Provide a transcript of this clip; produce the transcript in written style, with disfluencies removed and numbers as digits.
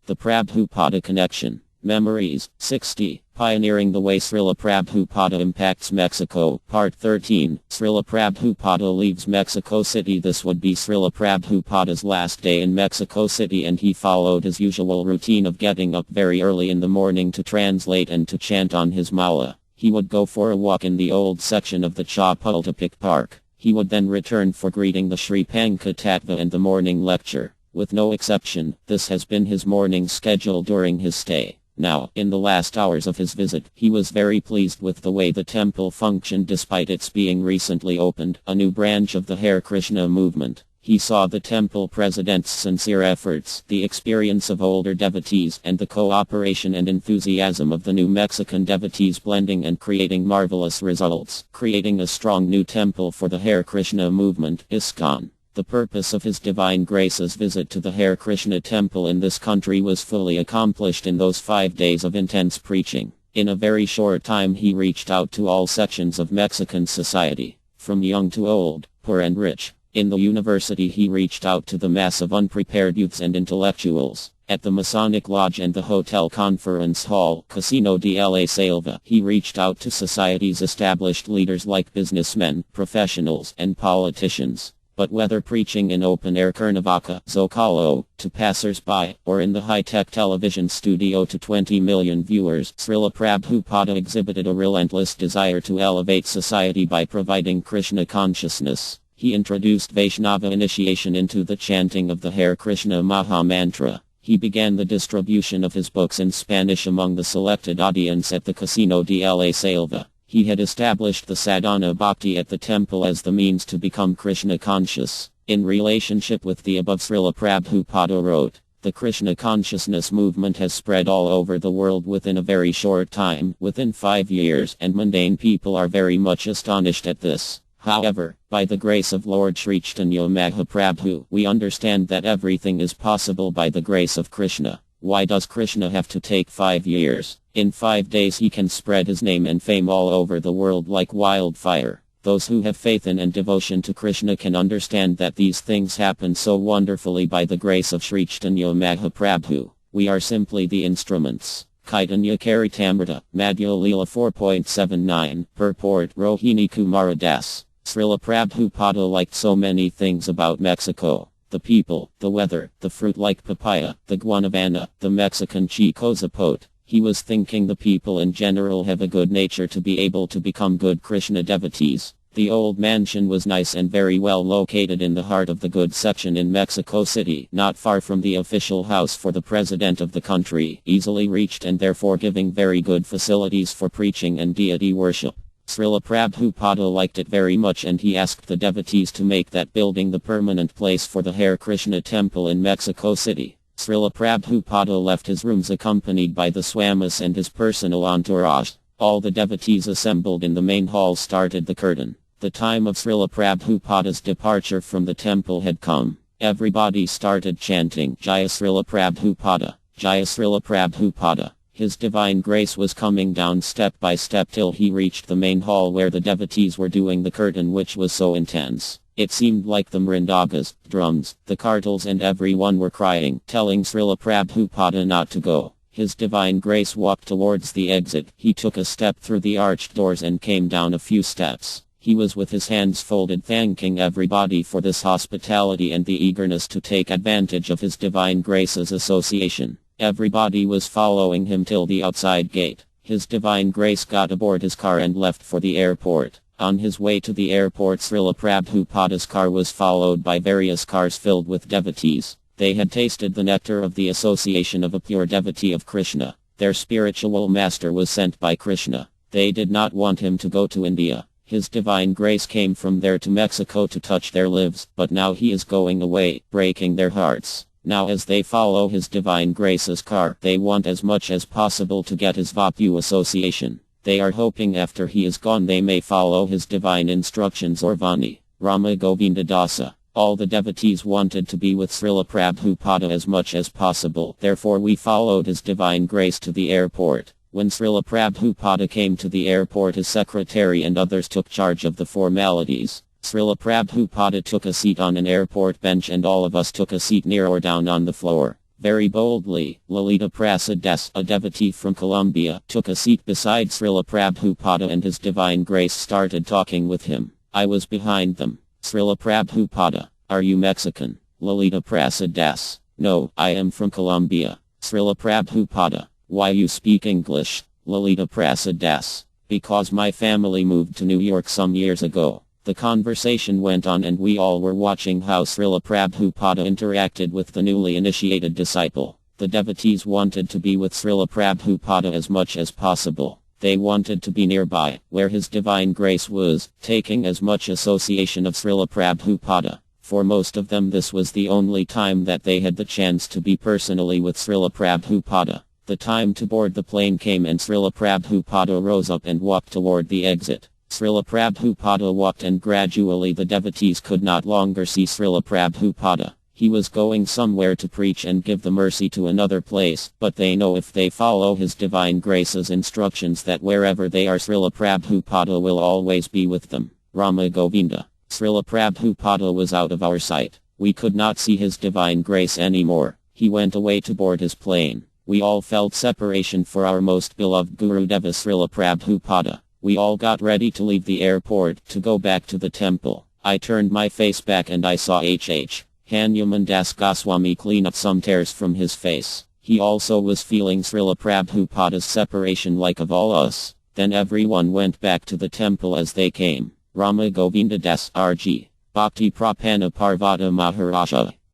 The Prabhupada Connection. Memories. 60. Pioneering the Way Srila Prabhupada Impacts Mexico. Part 13. Srila Prabhupada leaves Mexico City. This would be Srila Prabhupada's last day in Mexico City, and he followed his usual routine of getting up very early in the morning to translate and to chant on his mala. He would go for a walk in the old section of the Chapultepec Park. He would then return for greeting the Sri Pankatattva and the morning lecture. With no exception, this has been his morning schedule during his stay. Now, in the last hours of his visit, he was very pleased with the way the temple functioned despite its being recently opened, a new branch of the Hare Krishna movement. He saw the temple president's sincere efforts, the experience of older devotees, and the cooperation and enthusiasm of the new Mexican devotees blending and creating marvelous results, creating a strong new temple for the Hare Krishna movement, ISKCON. The purpose of His Divine Grace's visit to the Hare Krishna temple in this country was fully accomplished in those 5 days of intense preaching. In a very short time he reached out to all sections of Mexican society, from young to old, poor and rich. In the university he reached out to the mass of unprepared youths and intellectuals. At the Masonic Lodge and the Hotel Conference Hall, Casino de la Selva, he reached out to society's established leaders like businessmen, professionals, and politicians. But whether preaching in open-air Cuernavaca, Zocalo, to passers-by, or in the high-tech television studio to 20 million viewers, Srila Prabhupada exhibited a relentless desire to elevate society by providing Krishna consciousness. He introduced Vaishnava initiation into the chanting of the Hare Krishna Mahamantra. He began the distribution of his books in Spanish among the selected audience at the Casino de la Selva. He had established the sadhana bhakti at the temple as the means to become Krishna conscious. In relationship with the above, Srila Prabhupada wrote, "The Krishna consciousness movement has spread all over the world within a very short time, within 5 years, and mundane people are very much astonished at this. However, by the grace of Lord Sri Chaitanya Mahaprabhu, we understand that everything is possible by the grace of Krishna. Why does Krishna have to take 5 years? In 5 days he can spread his name and fame all over the world like wildfire. Those who have faith in and devotion to Krishna can understand that these things happen so wonderfully by the grace of Sri Chaitanya Mahaprabhu. We are simply the instruments." Chaitanya Charitamrita, Madhya Leela 4.79, Purport Rohini Kumara Das. Srila Prabhupada liked so many things about Mexico. The people, the weather, the fruit like papaya, the guanabana, the Mexican chico zapote. He was thinking the people in general have a good nature to be able to become good Krishna devotees. The old mansion was nice and very well located in the heart of the good section in Mexico City, not far from the official house for the president of the country, easily reached and therefore giving very good facilities for preaching and deity worship. Srila Prabhupada liked it very much, and he asked the devotees to make that building the permanent place for the Hare Krishna temple in Mexico City. Srila Prabhupada left his rooms accompanied by the Swamis and his personal entourage. All the devotees assembled in the main hall started the curtain. The time of Srila Prabhupada's departure from the temple had come. Everybody started chanting, "Jaya Srila Prabhupada, Jaya Srila Prabhupada." His Divine Grace was coming down step by step till he reached the main hall where the devotees were doing the curtain, which was so intense. It seemed like the mrindagas, drums, the kartals and everyone were crying, telling Srila Prabhupada not to go. His Divine Grace walked towards the exit. He took a step through the arched doors and came down a few steps. He was with his hands folded thanking everybody for this hospitality and the eagerness to take advantage of His Divine Grace's association. Everybody was following him till the outside gate. His Divine Grace got aboard his car and left for the airport. On his way to the airport, Srila Prabhupada's car was followed by various cars filled with devotees. They had tasted the nectar of the association of a pure devotee of Krishna. Their spiritual master was sent by Krishna. They did not want him to go to India. His Divine Grace came from there to Mexico to touch their lives, but now he is going away, breaking their hearts. Now as they follow His Divine Grace's car, they want as much as possible to get his Vapu association. They are hoping after he is gone they may follow his divine instructions or Vani, Rama Govinda Dasa. All the devotees wanted to be with Srila Prabhupada as much as possible, therefore we followed His Divine Grace to the airport. When Srila Prabhupada came to the airport, his secretary and others took charge of the formalities. Srila Prabhupada took a seat on an airport bench and all of us took a seat near or down on the floor. Very boldly, Lalita Prasad Das, a devotee from Colombia, took a seat beside Srila Prabhupada and His Divine Grace started talking with him. I was behind them. Srila Prabhupada, are you Mexican? Lalita Prasad Das, no, I am from Colombia. Srila Prabhupada, why you speak English? Lalita Prasad Das, because my family moved to New York some years ago. The conversation went on and we all were watching how Srila Prabhupada interacted with the newly initiated disciple. The devotees wanted to be with Srila Prabhupada as much as possible. They wanted to be nearby, where His Divine Grace was, taking as much association of Srila Prabhupada. For most of them this was the only time that they had the chance to be personally with Srila Prabhupada. The time to board the plane came and Srila Prabhupada rose up and walked toward the exit. Srila Prabhupada walked and gradually the devotees could not longer see Srila Prabhupada. He was going somewhere to preach and give the mercy to another place, but they know if they follow His Divine Grace's instructions that wherever they are Srila Prabhupada will always be with them. Rama Govinda. Srila Prabhupada was out of our sight. We could not see His Divine Grace anymore. He went away to board his plane. We all felt separation for our most beloved Gurudeva Srila Prabhupada. We all got ready to leave the airport to go back to the temple. I turned my face back and I saw H.H. Hanuman Das Goswami clean up some tears from his face. He also was feeling Srila Prabhupada's separation like of all us. Then everyone went back to the temple as they came. Rama Govinda Das R.G. Bhakti Prapana Parvata Maharaja.